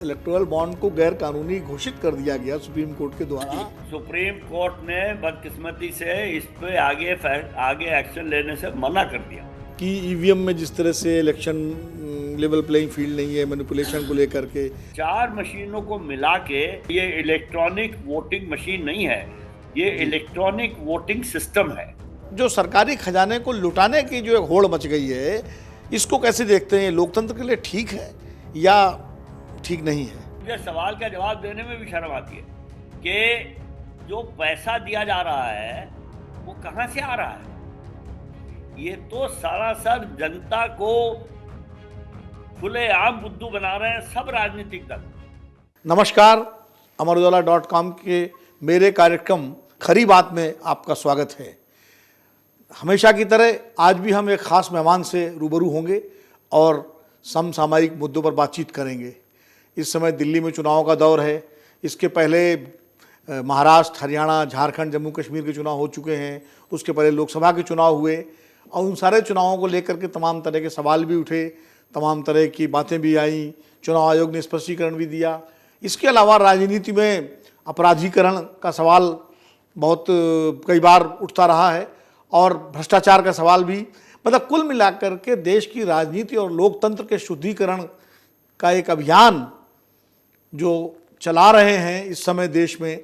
Electoral bond को गैर कानूनी घोषित कर दिया गया सुप्रीम कोर्ट के द्वारा। सुप्रीम कोर्ट ने बदकिस्मती से इस पे आगे एक्शन लेने से मना कर दिया कि ईवीएम में जिस तरह से इलेक्शन लेवल प्लेइंग फील्ड नहीं है, मैनिपुलेशन को लेकर के 4 मशीनों को मिला के ये इलेक्ट्रॉनिक वोटिंग मशीन नहीं है, ये इलेक्ट्रॉनिक वोटिंग सिस्टम है। जो सरकारी खजाने को लुटाने की जो एक होड़ मच गई है, इसको कैसे देखते हैं? लोकतंत्र के लिए ठीक है या ठीक नहीं है? मुझे सवाल का जवाब देने में भी शर्म आती है कि जो पैसा दिया जा रहा है वो कहाँ से आ रहा है। ये तो सरासर जनता को खुलेआम बुद्धू बना रहे हैं सब राजनीतिक दल। नमस्कार, अमरउजाला.com के मेरे कार्यक्रम खरी बात में आपका स्वागत है। हमेशा की तरह आज भी हम एक खास मेहमान से रूबरू होंगे और समसामयिक मुद्दों पर बातचीत करेंगे। इस समय दिल्ली में चुनाव का दौर है। इसके पहले महाराष्ट्र, हरियाणा, झारखंड, जम्मू कश्मीर के चुनाव हो चुके हैं। उसके पहले लोकसभा के चुनाव हुए और उन सारे चुनावों को लेकर के तमाम तरह के सवाल भी उठे, तमाम तरह की बातें भी आईं। चुनाव आयोग ने स्पष्टीकरण भी दिया। इसके अलावा राजनीति में अपराधीकरण का सवाल बहुत कई बार उठता रहा है और भ्रष्टाचार का सवाल भी। मतलब कुल मिलाकर के देश की राजनीति और लोकतंत्र के शुद्धिकरण का एक अभियान जो चला रहे हैं इस समय देश में।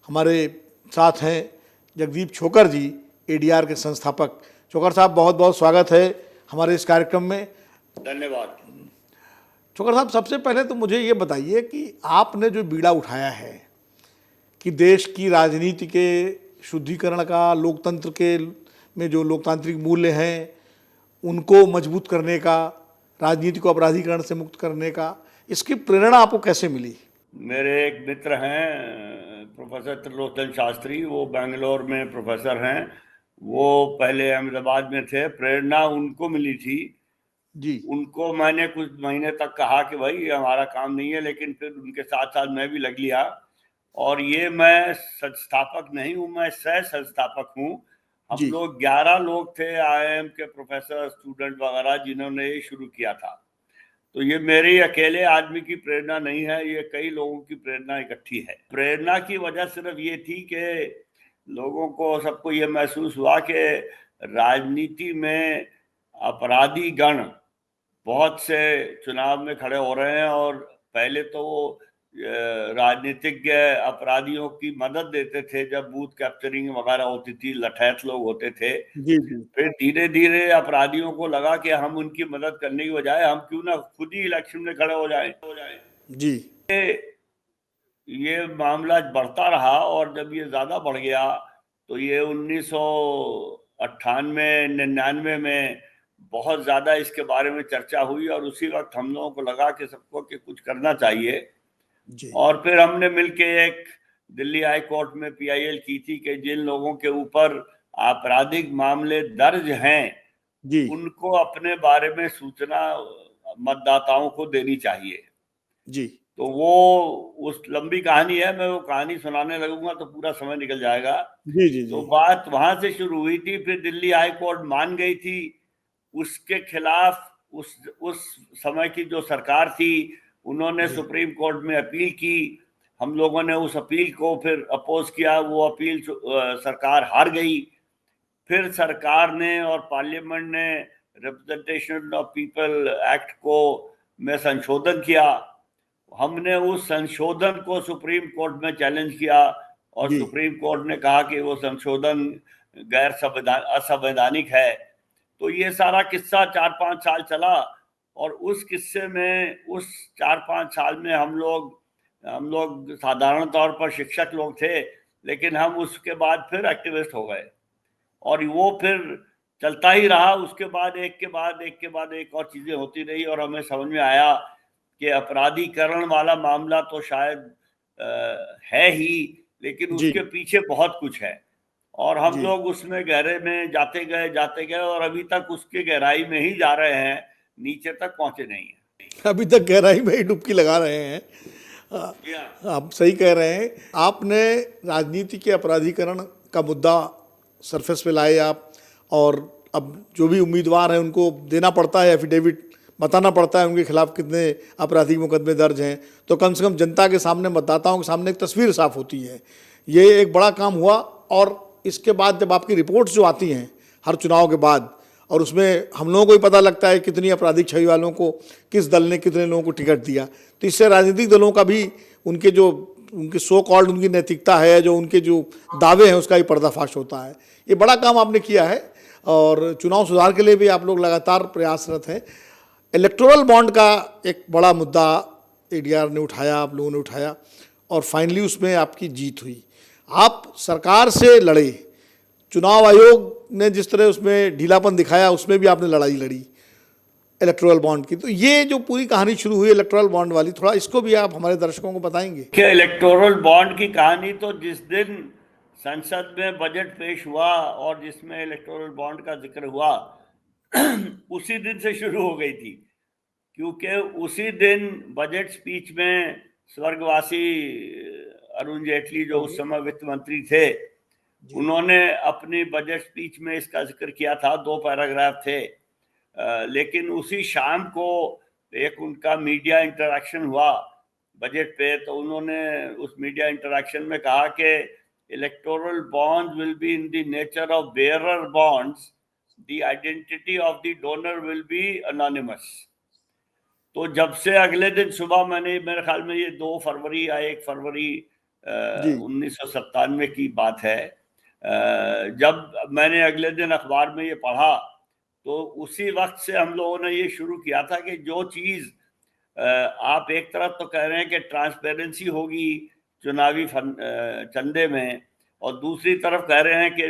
हमारे साथ हैं जगदीप छोकर जी, एडीआर के संस्थापक। छोकर साहब, बहुत बहुत स्वागत है हमारे इस कार्यक्रम में। धन्यवाद। छोकर साहब, सबसे पहले तो मुझे ये बताइए कि आपने जो बीड़ा उठाया है कि देश की राजनीति के शुद्धिकरण का, लोकतंत्र के में जो लोकतांत्रिक मूल्य हैं उनको मजबूत करने का, राजनीति को अपराधीकरण से मुक्त करने का, इसकी प्रेरणा आपको कैसे मिली? मेरे एक मित्र हैं प्रोफेसर त्रिलोचन शास्त्री, वो बेंगलोर में प्रोफेसर हैं। वो पहले अहमदाबाद में थे। प्रेरणा उनको मिली थी जी। उनको मैंने कुछ महीने तक कहा कि भाई ये हमारा काम नहीं है, लेकिन फिर उनके साथ साथ मैं भी लग लिया। और ये मैं संस्थापक नहीं हूँ, मैं सह संस्थापक हूँ। हम लोग 11 लोग थे, आईआईएम के प्रोफेसर, स्टूडेंट वगैरह, जिन्होंने ये शुरू किया था। तो ये मेरे अकेले आदमी की प्रेरणा नहीं है, ये कई लोगों की प्रेरणा इकट्ठी है। प्रेरणा की वजह सिर्फ ये थी कि लोगों को, सबको ये महसूस हुआ कि राजनीति में अपराधी गण बहुत से चुनाव में खड़े हो रहे हैं और पहले तो वो राजनीतिज्ञ अपराधियों की मदद देते थे जब बूथ कैप्चरिंग वगैरह होती थी, लठैत लोग होते थे। जी जी। फिर धीरे धीरे अपराधियों को लगा कि हम उनकी मदद करने की बजाय हम क्यों ना खुद ही इलेक्शन में खड़े हो जाएं। जी। ये मामला बढ़ता रहा और जब ये ज्यादा बढ़ गया तो ये 1998-99 में बहुत ज्यादा इसके बारे में चर्चा हुई और उसी वक्त हम लोगों को लगा कि सबको कि कुछ करना चाहिए जी। और फिर हमने मिलके एक दिल्ली हाई कोर्ट में पीआईएल की थी कि जिन लोगों के ऊपर आपराधिक मामले दर्ज हैं जी। उनको अपने बारे में सूचना मतदाताओं को देनी चाहिए। जी। तो वो उस लंबी कहानी है, मैं वो कहानी सुनाने लगूंगा तो पूरा समय निकल जाएगा। जी जी। तो बात वहां से शुरू हुई थी, फिर दिल्ली हाई कोर्ट मान गई थी। उसके खिलाफ उस समय की जो सरकार थी उन्होंने सुप्रीम कोर्ट में अपील की। हम लोगों ने उस अपील को फिर अपोज किया, वो अपील सरकार हार गई। फिर सरकार ने और पार्लियामेंट ने रिप्रेजेंटेशन ऑफ पीपल एक्ट को में संशोधन किया। हमने उस संशोधन को सुप्रीम कोर्ट में चैलेंज किया और सुप्रीम कोर्ट ने कहा कि वो संशोधन गैर असंवैधानिक है। तो ये सारा किस्सा 4-5 साल चला और उस किस्से में, उस 4-5 साल में हम लोग साधारण तौर पर शिक्षक लोग थे, लेकिन हम उसके बाद फिर एक्टिविस्ट हो गए और वो फिर चलता ही रहा। उसके बाद एक के बाद एक और चीजें होती रही और हमें समझ में आया कि अपराधीकरण वाला मामला तो शायद है ही, लेकिन उसके पीछे बहुत कुछ है और हम लोग उसमें गहरे में जाते गए और अभी तक उसके गहराई में ही जा रहे हैं, नीचे तक पहुंचे नहीं है। अभी तक गहराई में ही डुबकी लगा रहे हैं। आप सही कह रहे हैं। आपने राजनीति के अपराधीकरण का मुद्दा सरफेस पे लाए आप, और अब जो भी उम्मीदवार हैं उनको देना पड़ता है एफिडेविट बताना पड़ता है उनके खिलाफ कितने आपराधिक मुकदमे दर्ज हैं, तो कम से कम जनता के सामने, मतदाताओं के सामने एक तस्वीर साफ होती है। ये एक बड़ा काम हुआ। और इसके बाद जब आपकी रिपोर्ट्स जो आती हैं हर चुनाव के बाद, और उसमें हम लोगों को ही पता लगता है कितनी आपराधिक छवि वालों को किस दल ने कितने लोगों को टिकट दिया, तो इससे राजनीतिक दलों का भी उनकी सो कॉल्ड उनकी नैतिकता है, जो उनके जो दावे हैं, उसका ही पर्दाफाश होता है। ये बड़ा काम आपने किया है और चुनाव सुधार के लिए भी आप लोग लगातार प्रयासरत हैं। इलेक्टोरल बॉन्ड का एक बड़ा मुद्दा एडीआर ने उठाया, आप लोगों ने उठाया, और फाइनली उसमें आपकी जीत हुई। आप सरकार से लड़े, चुनाव आयोग ने जिस तरह उसमें ढीलापन दिखाया उसमें भी आपने लड़ाई लड़ी इलेक्टोरल बॉन्ड की। तो ये जो पूरी कहानी शुरू हुई इलेक्टोरल बॉन्ड वाली, थोड़ा इसको भी आप हमारे दर्शकों को बताएंगे? कि इलेक्टोरल बॉन्ड की कहानी तो जिस दिन संसद में बजट पेश हुआ और जिसमें इलेक्टोरल बॉन्ड का जिक्र हुआ उसी दिन से शुरू हो गई थी, क्योंकि उसी दिन बजट स्पीच में स्वर्गवासी अरुण जेटली, जो उस समय वित्त मंत्री थे, उन्होंने अपनी बजट स्पीच में इसका जिक्र किया था। 2 पैराग्राफ थे। लेकिन उसी शाम को एक उनका मीडिया इंटरैक्शन हुआ बजट पे, तो उन्होंने उस मीडिया इंटरैक्शन में कहा कि electoral bonds will be in the nature of bearer bonds, the identity of the donor will be anonymous. तो जब से अगले दिन सुबह मैंने, मेरे ख्याल में ये 2 फरवरी या 1 फरवरी 1997 की बात है, जब मैंने अगले दिन अखबार में ये पढ़ा, तो उसी वक्त से हम लोगों ने ये शुरू किया था कि जो चीज़ आप एक तरफ तो कह रहे हैं कि ट्रांसपेरेंसी होगी चुनावी चंदे में, और दूसरी तरफ कह रहे हैं कि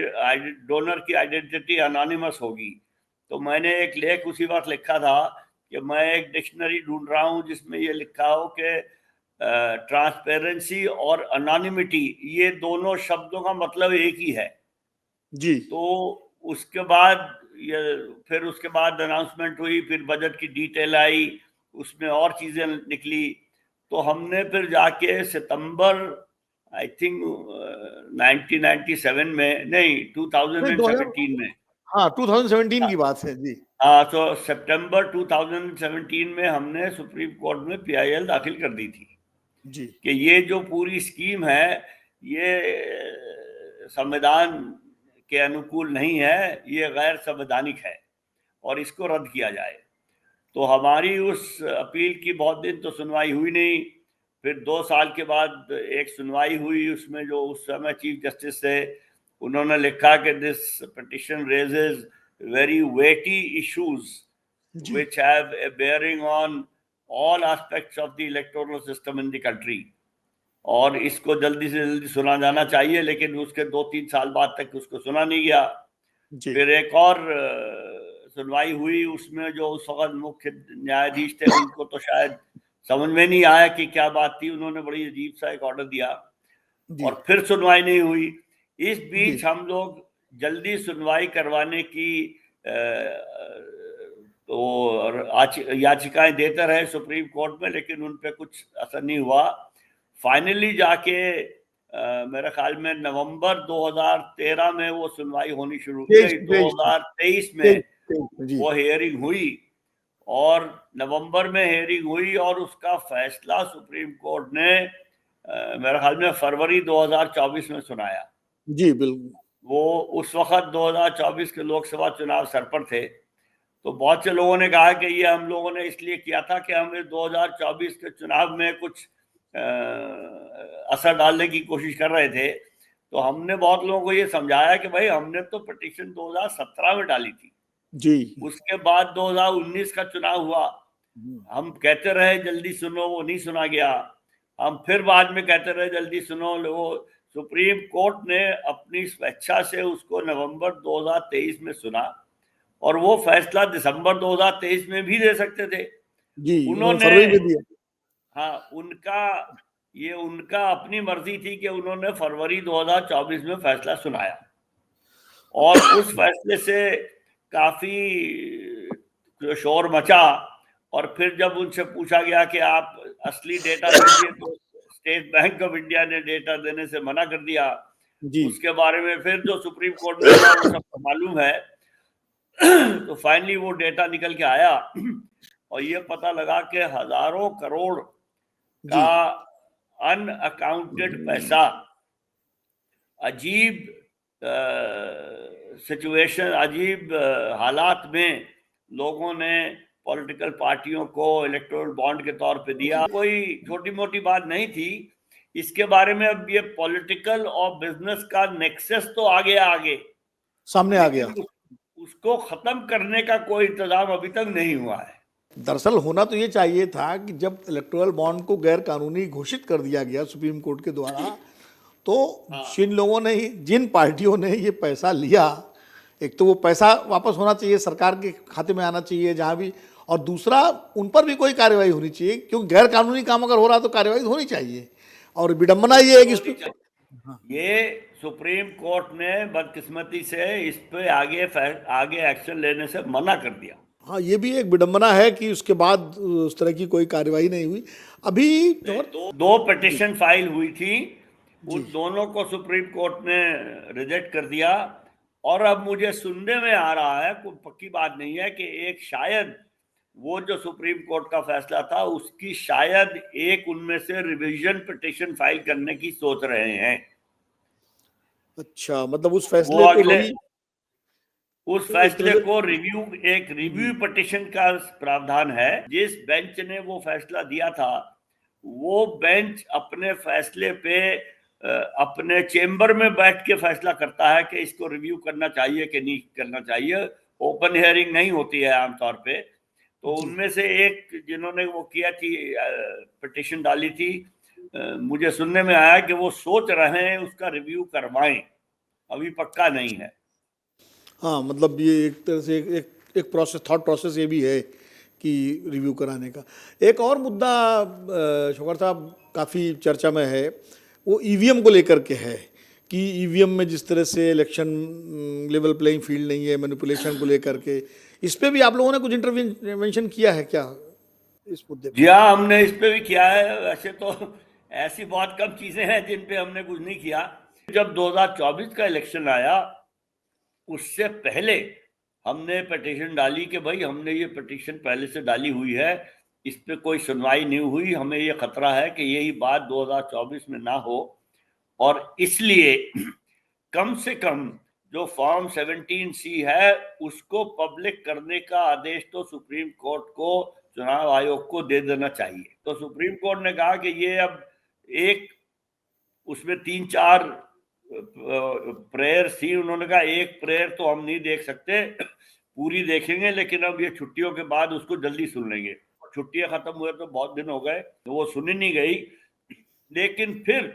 डोनर की आइडेंटिटी अनोनिमस होगी। तो मैंने एक लेख उसी वक्त लिखा था कि मैं एक डिक्शनरी ढूंढ रहा हूँ जिसमें ये लिखा हो कि ट्रांसपेरेंसी और अनोनिमिटी, ये दोनों शब्दों का मतलब एक ही है जी। तो उसके बाद फिर उसके बाद अनाउंसमेंट हुई, फिर बजट की डिटेल आई, उसमें और चीजें निकली। तो हमने फिर जाके सितंबर आई थिंक 1997 में, नहीं 2017 में, हाँ 2017 की बात है जी। हाँ, तो सितंबर 2017 में हमने सुप्रीम कोर्ट में पीआईएल दाखिल कर दी थी जी। कि ये जो पूरी स्कीम है ये संविधान के अनुकूल नहीं है, ये गैर संवैधानिक है और इसको रद्द किया जाए। तो हमारी उस अपील की बहुत दिन तो सुनवाई हुई नहीं। फिर 2 साल के बाद एक सुनवाई हुई, उसमें जो उस समय चीफ जस्टिस थे, उन्होंने लिखा कि this petition raises very weighty issues which have a bearing on all aspects of the electoral system in the country, और इसको जल्दी से जल्दी सुना जाना चाहिए। लेकिन उसके 2-3 साल बाद तक उसको सुना नहीं गया। फिर एक और सुनवाई हुई, उसमें जो उस वक्त मुख्य न्यायाधीश थे उनको तो शायद समझ में नहीं आया कि क्या बात थी, उन्होंने बड़ी अजीब सा एक ऑर्डर दिया और फिर सुनवाई नहीं हुई। इस बीच हम लोग जल्दी सुनवाई करवाने की तो याचिकाएं देते रहे सुप्रीम कोर्ट में, लेकिन उन पे कुछ असर नहीं हुआ। फाइनली जाके मेरे ख्याल में नवंबर 2013 में वो सुनवाई होनी शुरू हुई। 2023 में वो हियरिंग हुई और नवंबर में हियरिंग हुई और उसका फैसला सुप्रीम कोर्ट ने मेरे ख्याल में फरवरी 2024 में सुनाया। जी बिल्कुल। वो उस वक्त 2024 के लोकसभा चुनाव सर पर थे, तो बहुत से लोगों ने कहा कि ये हम लोगों ने इसलिए किया था कि हम इस 2024 के चुनाव में कुछ असर डालने की कोशिश कर रहे थे। तो हमने बहुत लोगों को ये समझाया कि भाई हमने तो पिटीशन 2017 में डाली थी जी। उसके बाद 2019 का चुनाव हुआ, हम कहते रहे जल्दी सुनो, वो नहीं सुना गया। हम फिर बाद में कहते रहे जल्दी सुनो, वो सुप्रीम कोर्ट ने अपनी स्वेच्छा से उसको नवंबर 2023 में सुना और वो फैसला दिसंबर 2023 में भी दे सकते थे जी, उन्होंने दिया। हाँ, उनका अपनी मर्जी थी कि उन्होंने फरवरी 2024 में फैसला सुनाया और उस फैसले से काफी शोर मचा। और फिर जब उनसे पूछा गया कि आप असली डेटा दीजिए, तो स्टेट बैंक ऑफ इंडिया ने डेटा देने से मना कर दिया। उसके बारे में फिर जो सुप्रीम कोर्ट में हुआ वो सबको मालूम है। तो फाइनली वो डेटा निकल के आया और ये पता लगा कि हजारों करोड़ का अनअकाउंटेड पैसा अजीब सिचुएशन, अजीब हालात में लोगों ने पॉलिटिकल पार्टियों को इलेक्टोरल बॉन्ड के तौर पे दिया। कोई छोटी मोटी बात नहीं थी। इसके बारे में अब ये पॉलिटिकल और बिजनेस का नेक्सस तो आगे सामने आ गया। उसको खत्म करने का कोई इंतजाम अभी तक नहीं हुआ है। दरअसल होना तो ये चाहिए था कि जब इलेक्टोरल बॉन्ड को गैर कानूनी घोषित कर दिया गया सुप्रीम कोर्ट के द्वारा, तो जिन लोगों ने, जिन पार्टियों ने ये पैसा लिया, एक तो वो पैसा वापस होना चाहिए, सरकार के खाते में आना चाहिए जहाँ भी, और दूसरा उन पर भी कोई कार्रवाई होनी चाहिए, क्योंकि गैर कानूनी काम अगर हो रहा तो कार्रवाई होनी चाहिए। और विडंबना ये है कि ये सुप्रीम कोर्ट ने बदकिस्मती से इस पे आगे एक्शन लेने से मना कर दिया। हाँ, ये भी एक विडंबना है कि उसके बाद उस तरह की कोई कार्रवाई नहीं हुई। अभी दो पिटीशन फाइल हुई थी, उन दोनों को सुप्रीम कोर्ट ने रिजेक्ट कर दिया। और अब मुझे सुनने में आ रहा है, कोई पक्की बात नहीं है, कि एक शायद वो जो सुप्रीम कोर्ट का फैसला था उसकी शायद एक उनमें से रिवीजन पिटीशन फाइल करने की सोच रहे हैं। अच्छा, मतलब उस फैसले को रिव्यू पिटीशन का प्रावधान है। जिस बेंच ने वो फैसला दिया था, वो बेंच अपने फैसले पे अपने चेंबर में बैठ के फैसला करता है कि इसको रिव्यू करना चाहिए कि नहीं करना चाहिए। ओपन हियरिंग नहीं होती है आमतौर पे। तो उनमें से एक जिन्होंने वो किया थी, पिटीशन डाली थी, मुझे सुनने में आया कि वो सोच रहे हैं उसका रिव्यू करवाएं, अभी पक्का नहीं है। हाँ, मतलब ये एक तरह से एक प्रोसेस, थॉट प्रोसेस ये भी है कि रिव्यू कराने का। एक और मुद्दा शौकत साहब काफ़ी चर्चा में है, वो ईवीएम को लेकर के है कि ईवीएम में जिस तरह से इलेक्शन लेवल प्लेइंग फील्ड नहीं है, मैनिपुलेशन को लेकर के, इस पे भी आप लोगों ने कुछ इंटरवेंशन किया है क्या इस मुद्दे पे? जी हाँ, हमने इस पे भी किया है। वैसे तो ऐसी बहुत कम चीजें हैं जिन पे हमने कुछ नहीं किया। जब 2024 का इलेक्शन आया, उससे पहले हमने पिटीशन डाली कि भाई हमने ये पिटीशन पहले से डाली हुई है, इस पे कोई सुनवाई नहीं हुई, हमें ये खतरा है कि यही बात 2024 में ना हो, और इसलिए कम से कम जो फॉर्म 17C है उसको पब्लिक करने का आदेश तो सुप्रीम कोर्ट को, चुनाव आयोग को दे देना चाहिए। तो सुप्रीम कोर्ट ने कहा कि ये अब एक, उसमें 3-4 प्रेयर थी, उन्होंने कहा एक प्रेयर तो हम नहीं देख सकते, पूरी देखेंगे, लेकिन अब ये छुट्टियों के बाद उसको जल्दी सुन लेंगे। छुट्टियां खत्म हुए तो बहुत दिन हो गए, तो वो सुनी नहीं गई। लेकिन फिर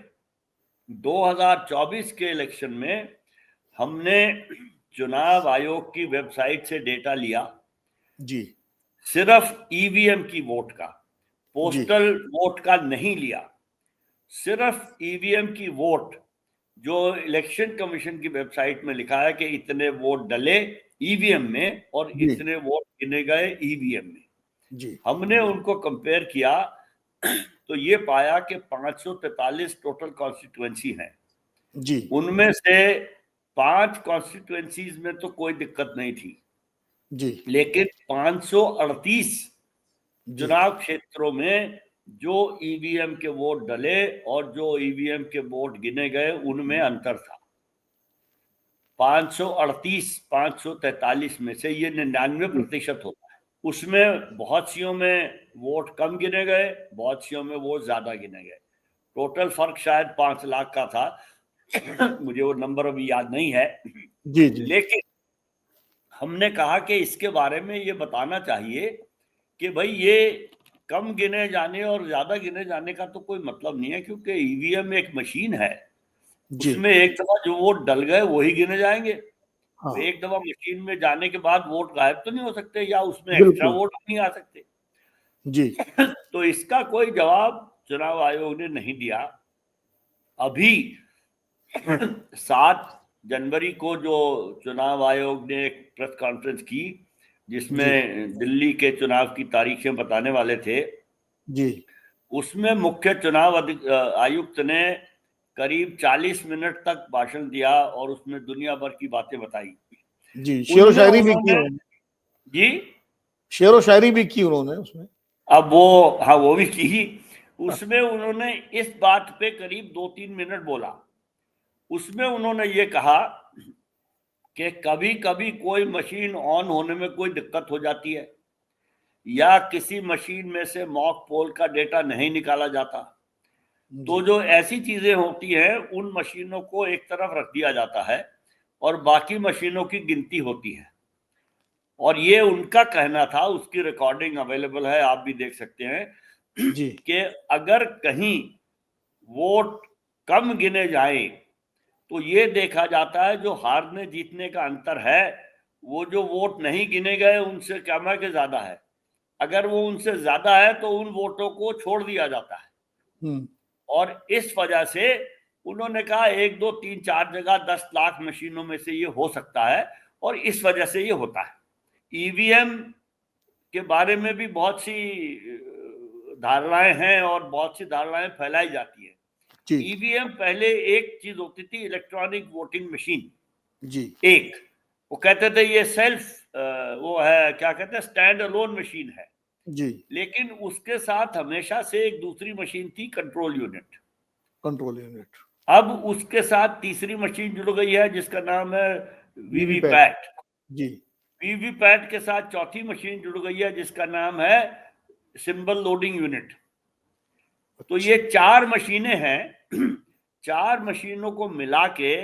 2024 के इलेक्शन में हमने चुनाव आयोग की वेबसाइट से डेटा लिया, जी, सिर्फ ईवीएम की वोट का, पोस्टल वोट का नहीं लिया, सिर्फ ईवीएम की वोट, जो इलेक्शन कमीशन की वेबसाइट में लिखा है कि इतने वोट डले ईवीएम में और इतने वोट गिने गए ईवीएम में। जी, हमने उनको कंपेयर किया तो ये पाया कि 543 टोटल कॉन्स्टिट्यूएंसी हैं। जी, उनमें से 5 कॉन्स्टिट्यूएंसीज में तो कोई दिक्कत नहीं थी, जी, लेकिन 538 चुनाव क्षेत्रों में जो ईवीएम के वोट डले और जो ईवीएम के वोट गिने गए उनमें अंतर था। 538 543 में से ये 99% होता है। उसमें बहुत सियों में वोट कम गिने गए, बहुत सियों में वोट ज्यादा गिने गए। टोटल फर्क शायद 5 लाख का था मुझे वो नंबर अभी याद नहीं है। जी, जी, लेकिन हमने कहा कि इसके बारे में ये बताना चाहिए कि भाई ये कम गिने जाने और ज्यादा गिने जाने का तो कोई मतलब नहीं है, क्योंकि ईवीएम एक मशीन है, उसमें एक दफा जो वोट डल गए वही गिने जाएंगे। हाँ, तो एक दफा मशीन में जाने के बाद वोट गायब तो नहीं हो सकते, या उसमें एक्स्ट्रा वोट नहीं आ सकते। जी, तो इसका कोई जवाब चुनाव आयोग ने नहीं दिया। अभी 7 जनवरी को जो चुनाव आयोग ने एक प्रेस कॉन्फ्रेंस की, जिसमें दिल्ली के चुनाव की तारीखें बताने वाले थे, जी, उसमें मुख्य चुनाव आयुक्त ने करीब 40 मिनट तक भाषण दिया और उसमें दुनिया भर की बातें बताई। जी, शेरो शायरी भी की जी, शेर व शायरी भी की उन्होंने उसमें। अब वो, हाँ, वो भी की। उसमें उन्होंने इस बात पे करीब 2-3 मिनट बोला। उसमें उन्होंने ये कहा कि कभी कभी कोई मशीन ऑन होने में कोई दिक्कत हो जाती है, या किसी मशीन में से मॉक पोल का डेटा नहीं निकाला जाता, तो जी जो ऐसी चीजें होती हैं उन मशीनों को एक तरफ रख दिया जाता है और बाकी मशीनों की गिनती होती है। और ये उनका कहना था, उसकी रिकॉर्डिंग अवेलेबल है, आप भी देख सकते हैं जी कि अगर कहीं वोट कम गिने जाएं तो ये देखा जाता है जो हारने जीतने का अंतर है वो जो वोट नहीं गिने गए उनसे कम है कि ज्यादा है। अगर वो उनसे ज्यादा है तो उन वोटों को छोड़ दिया जाता है। हम्म और इस वजह से उन्होंने कहा 1, 2, 3, 4 जगह 10 लाख मशीनों में से ये हो सकता है और इस वजह से ये होता है। ईवीएम के बारे में भी बहुत सी धारणाएं हैं और बहुत सी धारणाएं फैलाई जाती है। जी ईवीएम पहले एक चीज होती थी, इलेक्ट्रॉनिक वोटिंग मशीन। जी एक, वो कहते थे ये सेल्फ, वो है, क्या कहते हैं, स्टैंड अलोन मशीन है। जी लेकिन उसके साथ हमेशा से एक दूसरी मशीन थी, कंट्रोल यूनिट। Control unit. अब उसके साथ तीसरी मशीन जुड़ गई है जिसका नाम है वीवीपैट। वीवीपैट। जी वीवीपैट के साथ चौथी मशीन जुड़ गई है जिसका नाम है सिंबल लोडिंग यूनिट। तो ये अच्छा 4 मशीनें हैं। 4 मशीनों को मिला के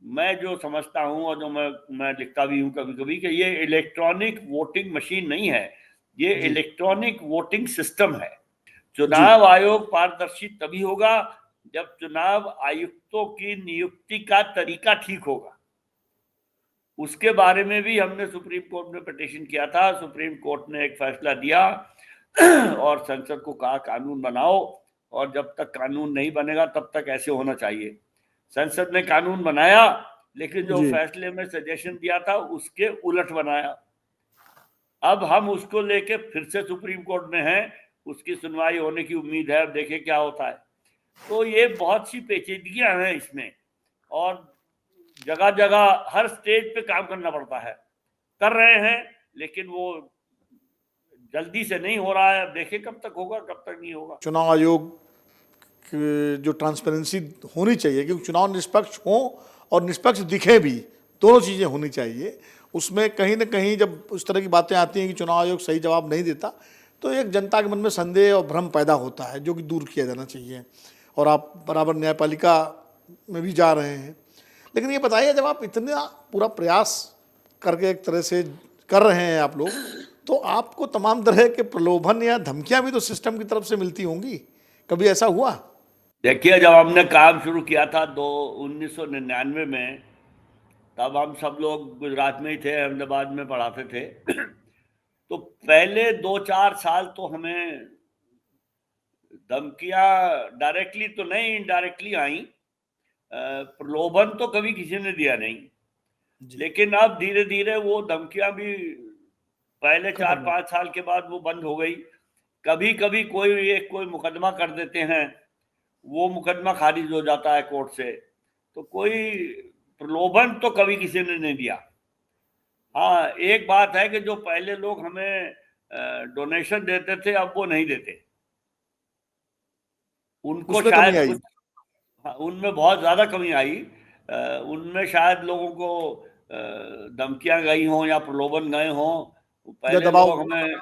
मैं जो समझता हूं और जो मैं लिखता भी हूं कभी कभी, कि ये इलेक्ट्रॉनिक वोटिंग मशीन नहीं है, ये जी इलेक्ट्रॉनिक वोटिंग सिस्टम है। जी चुनाव आयोग पारदर्शी तभी होगा जब चुनाव आयुक्तों की नियुक्ति का तरीका ठीक होगा। उसके बारे में भी हमने सुप्रीम कोर्ट में पिटीशन किया था। सुप्रीम कोर्ट ने एक फैसला दिया और संसद को कहा कानून बनाओ, और जब तक कानून नहीं बनेगा तब तक ऐसे होना चाहिए। संसद ने कानून बनाया, लेकिन जो जी फैसले में सजेशन दिया था उसके उलट बनाया। अब हम उसको लेके फिर से सुप्रीम कोर्ट में हैं, उसकी सुनवाई होने की उम्मीद है, अब देखें क्या होता है। तो ये बहुत सी पेचीदगियां हैं इसमें, और जगह जगह हर स्टेज पे काम करना पड़ता है। कर रहे हैं, लेकिन वो जल्दी से नहीं हो रहा है। अब देखें कब तक होगा, कब तक नहीं होगा। चुनाव आयोग की जो ट्रांसपेरेंसी होनी चाहिए, क्योंकि चुनाव निष्पक्ष हो और निष्पक्ष दिखे भी, दोनों चीज़ें होनी चाहिए। उसमें कहीं ना कहीं जब उस तरह की बातें आती हैं कि चुनाव आयोग सही जवाब नहीं देता, तो एक जनता के मन में संदेह और भ्रम पैदा होता है, जो कि दूर किया जाना चाहिए। और आप बराबर न्यायपालिका में भी जा रहे हैं। लेकिन ये बताइए, जब आप इतना पूरा प्रयास करके एक तरह से कर रहे हैं आप लोग, तो आपको तमाम तरह के प्रलोभन या धमकियां भी तो सिस्टम की तरफ से मिलती होंगी। कभी ऐसा हुआ? देखिए, जब हमने काम शुरू किया था 1999 में, तब हम सब लोग गुजरात में ही थे, अहमदाबाद में पढ़ाते थे। तो पहले 2-4 साल तो हमें धमकियां डायरेक्टली तो नहीं, इनडायरेक्टली आई। प्रलोभन तो कभी किसी ने दिया नहीं, जी लेकिन अब धीरे धीरे वो धमकियां भी, पहले खत्म हो। 4-5 साल के बाद वो बंद हो गई। कभी कभी कोई मुकदमा कर देते हैं, वो मुकदमा खारिज हो जाता है कोर्ट से। तो कोई प्रलोभन तो कभी किसी ने नहीं दिया। हाँ, एक बात है कि जो पहले लोग हमें डोनेशन देते थे, अब वो नहीं देते। उनको उसमें कमी शायद आई? कुछ, हाँ, उनमें बहुत ज्यादा कमी आई। उनमें शायद लोगों को धमकियां गई हों या प्रलोभन गए हों। या पहले दबाव? लोग हमें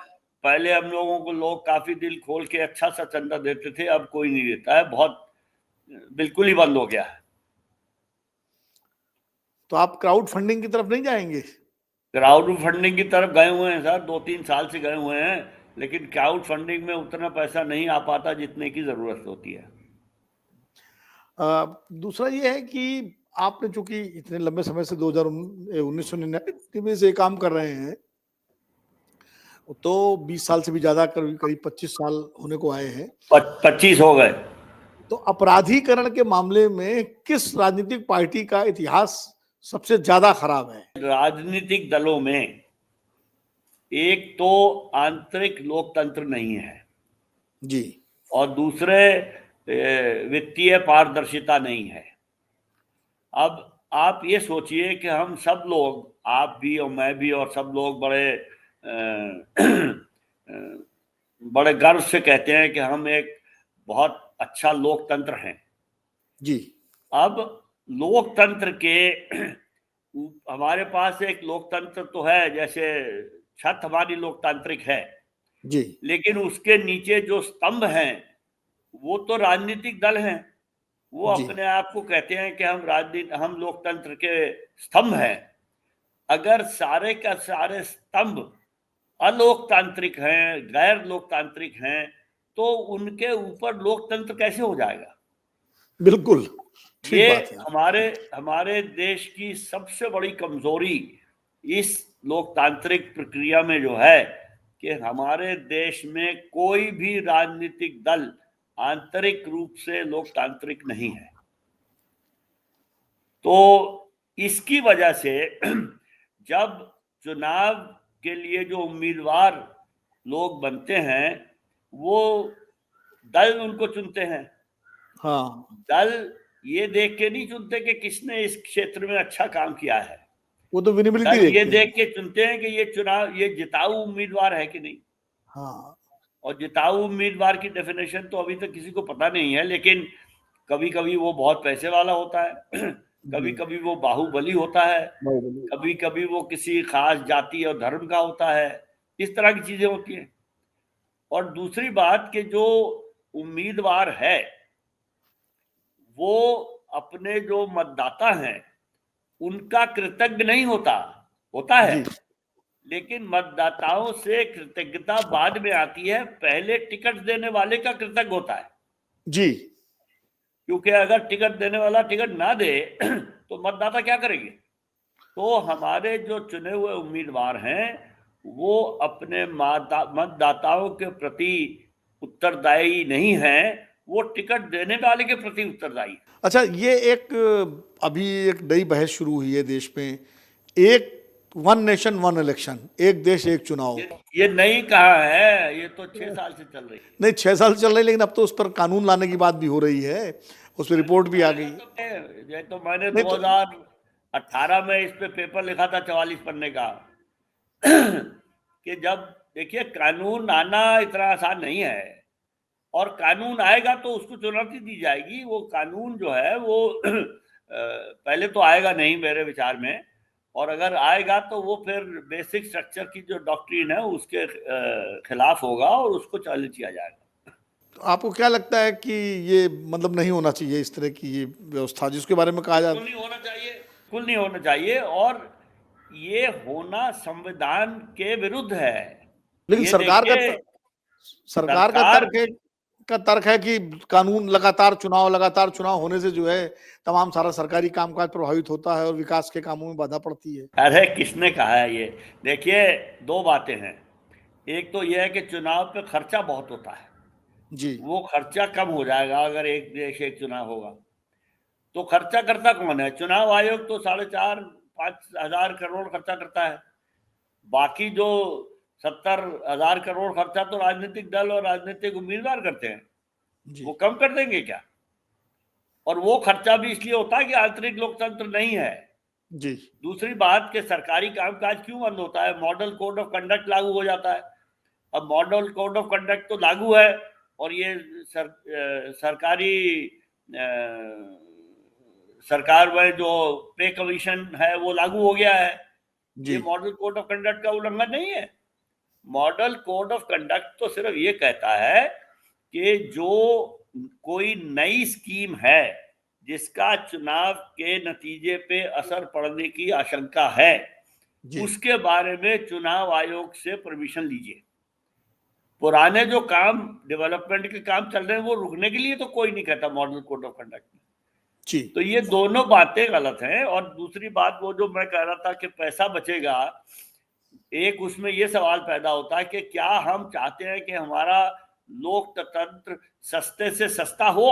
पहले हम लोगों को लोग काफी दिल खोल के अच्छा सा चंदा देते थे, अब कोई नहीं देता है, बहुत बिल्कुल ही बंद हो गया है। तो आप क्राउड फंडिंग की तरफ नहीं जाएंगे? क्राउड फंडिंग की तरफ गए हुए हैं सर, 2-3 साल से गए हुए हैं, लेकिन क्राउड फंडिंग में उतना पैसा नहीं आ पाता जितने की जरूरत होती है। दूसरा ये है कि आपने चूंकि इतने लंबे समय से 1999 से काम कर रहे हैं, तो 20 साल से भी ज्यादा, करीब करीब 25 साल होने को आए हैं। 25 हो गए। तो अपराधीकरण के मामले में किस राजनीतिक पार्टी का इतिहास सबसे ज्यादा खराब है? राजनीतिक दलों में एक तो आंतरिक लोकतंत्र नहीं है, जी और दूसरे वित्तीय पारदर्शिता नहीं है। अब आप ये सोचिए कि हम सब लोग, आप भी और मैं भी और सब लोग, बड़े बड़े गर्व से कहते हैं कि हम एक बहुत अच्छा लोकतंत्र हैं। जी अब लोकतंत्र के हमारे पास एक लोकतंत्र तो है, जैसे छत हमारी लोकतांत्रिक है, जी लेकिन उसके नीचे जो स्तंभ हैं वो तो राजनीतिक दल हैं। वो जी अपने आप को कहते हैं कि हम लोकतंत्र के स्तंभ हैं। अगर सारे का सारे स्तंभ अलोकतांत्रिक हैं, गैर लोकतांत्रिक हैं, तो उनके ऊपर लोकतंत्र कैसे हो जाएगा? बिल्कुल ठीक ये बात है। हमारे देश की सबसे बड़ी कमजोरी इस लोकतांत्रिक प्रक्रिया में जो है कि हमारे देश में कोई भी राजनीतिक दल आंतरिक रूप से लोकतांत्रिक नहीं है। तो इसकी वजह से जब चुनाव के लिए जो उम्मीदवार लोग बनते हैं वो दल उनको चुनते हैं। हाँ दल ये देख के नहीं चुनते कि किसने इस क्षेत्र में अच्छा काम किया है, वो तो विजिबिलिटी दल ये देखते देख हैं। के चुनते हैं कि ये जिताऊ उम्मीदवार है कि नहीं। हाँ और जिताऊ उम्मीदवार की डेफिनेशन तो अभी तक किसी को पता नहीं है, लेकिन कभी कभी वो बहुत पैसे वाला होता है, कभी जी कभी वो बाहुबली होता है, बाहुबली। कभी कभी वो किसी खास जाति और धर्म का होता है। इस तरह की चीजें होती हैं। और दूसरी बात कि जो उम्मीदवार है वो अपने जो मतदाता हैं उनका कृतज्ञ नहीं होता, होता है, जी लेकिन मतदाताओं से कृतज्ञता बाद में आती है, पहले टिकट देने वाले का कृतज्ञ होता है। जी क्योंकि अगर टिकट देने वाला टिकट ना दे तो मतदाता क्या करेंगे? तो हमारे जो चुने हुए उम्मीदवार हैं वो अपने मतदाताओं के प्रति उत्तरदायी नहीं है, वो टिकट देने वाले के प्रति उत्तरदायी है। अच्छा, ये एक अभी एक नई बहस शुरू हुई है देश में, एक वन नेशन वन इलेक्शन, एक देश एक चुनाव। ये नहीं कहा है, ये तो 6 साल से चल रही है। नहीं 6 साल चल रही, लेकिन अब तो उस पर कानून लाने की बात भी हो रही है, उस पर रिपोर्ट भी आ गई। ये तो मैंने नहीं तो 2018 में इस पे पेपर लिखा था 44 पन्ने का कि जब देखिए कानून आना इतना आसान नहीं है, और कानून आएगा तो उसको चुनौती दी जाएगी। वो कानून जो है वो पहले तो आएगा नहीं मेरे विचार में, और अगर आएगा तो वो फिर बेसिक स्ट्रक्चर की जो डॉक्ट्रिन है उसके खिलाफ होगा और उसको चैलेंज किया जाएगा। तो आपको क्या लगता है कि ये मतलब नहीं होना चाहिए इस तरह की ये व्यवस्था जिसके बारे में कहा बिल्कुल जाता नहीं होना चाहिए, बिल्कुल नहीं होना चाहिए, और ये होना संविधान के विरुद्ध है। लेकिन ये सरकार का देखिए, सरकार सरकार का तर्क है कि कानून लगातार चुनाव होने से जो है तमाम सारा सरकारी कामकाज प्रभावित होता है और विकास के कामों में बाधा पड़ती है। अरे किसने कहा है ये? देखिए, दो बातें हैं। एक तो यह है कि चुनाव पे खर्चा बहुत होता है, जी वो खर्चा कम हो जाएगा अगर एक देश एक चुनाव होगा। तो खर्चा करता कौन है? चुनाव आयोग तो 4,500-5,000 करोड़ खर्चा करता है। बाकी जो 70,000 करोड़ खर्चा तो राजनीतिक दल और राजनीतिक उम्मीदवार करते हैं। जी वो कम कर देंगे क्या? और वो खर्चा भी इसलिए होता है कि आंतरिक लोकतंत्र नहीं है। जी दूसरी बात कि सरकारी कामकाज क्यों बंद होता है? मॉडल कोड ऑफ कंडक्ट लागू हो जाता है। अब मॉडल कोड ऑफ कंडक्ट तो लागू है, और ये सरकारी सरकार में जो पे कमीशन है वो लागू हो गया है। जी ये मॉडल कोड ऑफ कंडक्ट का उल्लंघन नहीं है। मॉडल कोड ऑफ कंडक्ट तो सिर्फ ये कहता है कि जो कोई नई स्कीम है जिसका चुनाव के नतीजे पे असर पड़ने की आशंका है, जी उसके बारे में चुनाव आयोग से परमिशन लीजिए। पुराने जो काम डेवलपमेंट के काम चल रहे हैं वो रुकने के लिए तो कोई नहीं कहता मॉडल कोड ऑफ कंडक्ट में। जी तो ये दोनों बातें गलत हैं। और दूसरी बात, वो जो मैं कह रहा था कि पैसा बचेगा, एक उसमें ये सवाल पैदा होता है कि क्या हम चाहते हैं कि हमारा लोकतंत्र सस्ते से सस्ता हो,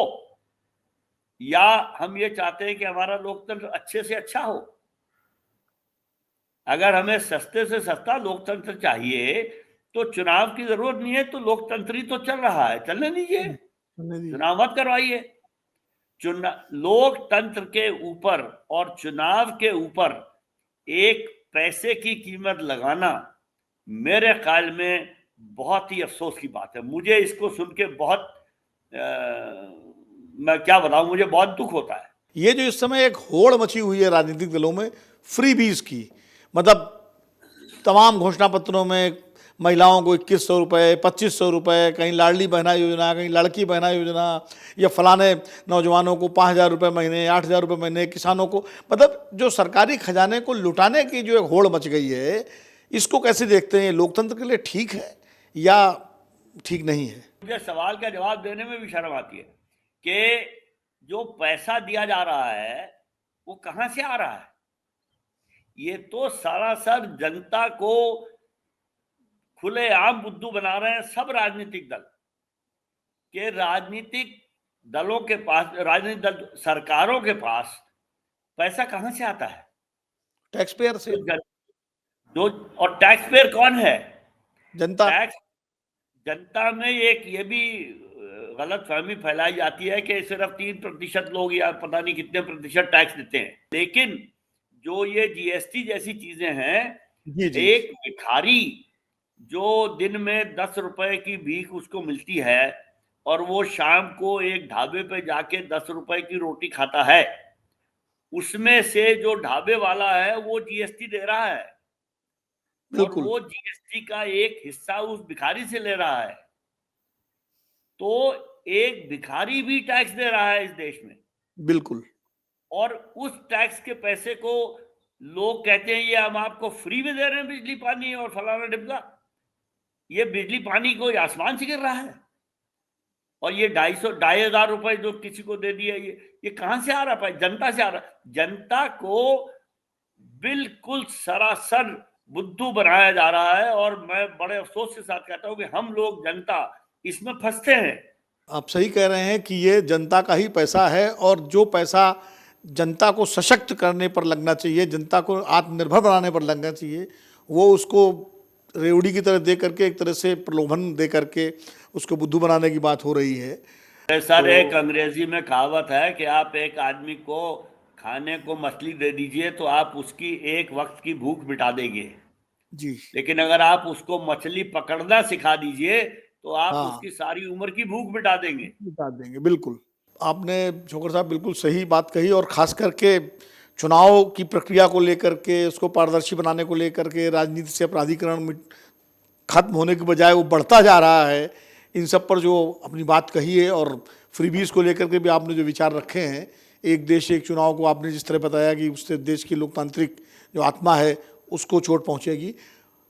या हम ये चाहते हैं कि हमारा लोकतंत्र अच्छे से अच्छा हो? अगर हमें सस्ते से सस्ता लोकतंत्र चाहिए तो चुनाव की जरूरत नहीं है, तो लोकतंत्र ही तो चल रहा है, चलने दीजिए, चुनाव मत करवाइए। लोकतंत्र के ऊपर और चुनाव के ऊपर एक पैसे की कीमत लगाना मेरे ख्याल में बहुत ही अफसोस की बात है। मुझे इसको सुन के बहुत मैं क्या बताऊं, मुझे बहुत दुख होता है। ये जो इस समय एक होड़ मची हुई है राजनीतिक दलों में फ्रीबीज की, मतलब तमाम घोषणा पत्रों में महिलाओं को 2100 रुपये, 2500 रुपये, कहीं लाडली बहना योजना, कहीं लड़की बहना योजना, या फलाने नौजवानों को 5000 रुपये महीने, 8000 रुपये महीने, किसानों को, मतलब जो सरकारी खजाने को लुटाने की जो एक होड़ मच गई है, इसको कैसे देखते हैं? लोकतंत्र के लिए ठीक है या ठीक नहीं है? मुझे सवाल का जवाब देने में भी शर्म आती है कि जो पैसा दिया जा रहा है वो कहां से आ रहा है। ये तो सरासर जनता को खुलेआम बुद्धू बना रहे हैं सब राजनीतिक दल। के राजनीतिक दलों के पास, राजनीतिक दल सरकारों के पास पैसा कहां से आता है? टैक्स पेयर से। जो और टैक्स पेयर कौन है? जनता। टैक्स जनता में एक ये भी गलत फहमी फैलाई जाती है कि सिर्फ 3% लोग या पता नहीं कितने प्रतिशत टैक्स देते हैं, लेकिन जो ये जीएसटी जैसी चीजें हैं, जी जी। एक भिखारी जो दिन में 10 रुपए की भीख उसको मिलती है और वो शाम को एक ढाबे पे जाके 10 रुपए की रोटी खाता है, उसमें से जो ढाबे वाला है वो जीएसटी दे रहा है और बिल्कुल वो जीएसटी का एक हिस्सा उस भिखारी से ले रहा है। तो एक भिखारी भी टैक्स दे रहा है इस देश में, बिल्कुल। और उस टैक्स के पैसे को लोग कहते हैं ये हम आपको फ्री में दे रहे हैं बिजली पानी और फलाना डिब्बा। ये बिजली पानी कोई आसमान से गिर रहा है, और ये 2,500 रुपए जो किसी को दे दिया, ये कहां से आ रहा है? जनता से आ रहा है। जनता को बिल्कुल सरासर बुद्धू बनाया जा रहा है, और मैं बड़े अफसोस के साथ कहता हूं कि हम लोग जनता इसमें फंसते हैं। आप सही कह रहे हैं कि ये जनता का ही पैसा है, और जो पैसा जनता को सशक्त करने पर लगना चाहिए, जनता को आत्मनिर्भर बनाने पर लगना चाहिए, वो उसको रेवड़ी की तरह दे करके, एक तरह से प्रलोभन दे करके उसको बुद्धू बनाने की बात हो रही है। सर, एक अंग्रेजी में कहावत है कि आप एक आदमी को खाने को मछली दे दीजिए तो आप उसकी एक वक्त की भूख मिटा देंगे जी। लेकिन अगर आप उसको मछली पकड़ना सिखा दीजिए तो आप हाँ, उसकी सारी उम्र की भूख मिटा देंगे। मिटा देंगे। बिल्कुल, आपने छोकर साहब बिल्कुल सही बात कही, और खास करके चुनाव की प्रक्रिया को लेकर के, उसको पारदर्शी बनाने को लेकर के, राजनीति से अपराधीकरण खत्म होने के बजाय वो बढ़ता जा रहा है, इन सब पर जो अपनी बात कही है, और फ्रीबीज को लेकर के भी आपने जो विचार रखे हैं, एक देश एक चुनाव को आपने जिस तरह बताया कि उससे देश की लोकतांत्रिक जो आत्मा है उसको चोट पहुंचेगी,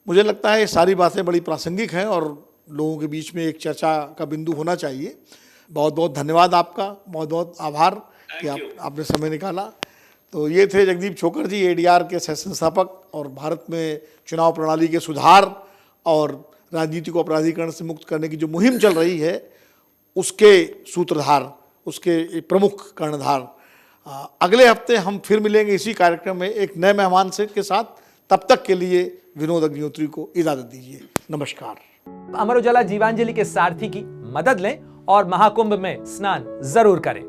मुझे लगता है ये सारी बातें बड़ी प्रासंगिक हैं और लोगों के बीच में एक चर्चा का बिंदु होना चाहिए। बहुत बहुत धन्यवाद आपका, बहुत बहुत आभार कि आपने समय निकाला। तो ये थे जगदीप छोकर जी, एडीआर के सह संस्थापक, और भारत में चुनाव प्रणाली के सुधार और राजनीति को अपराधीकरण से मुक्त करने की जो मुहिम चल रही है उसके सूत्रधार, उसके प्रमुख कर्णधार। अगले हफ्ते हम फिर मिलेंगे इसी कार्यक्रम में एक नए मेहमान से के साथ। तब तक के लिए विनोद अग्निहोत्री को इजाजत दीजिए। नमस्कार। अमर उजाला जीवांजलि के सारथी की मदद लें और महाकुंभ में स्नान जरूर करें।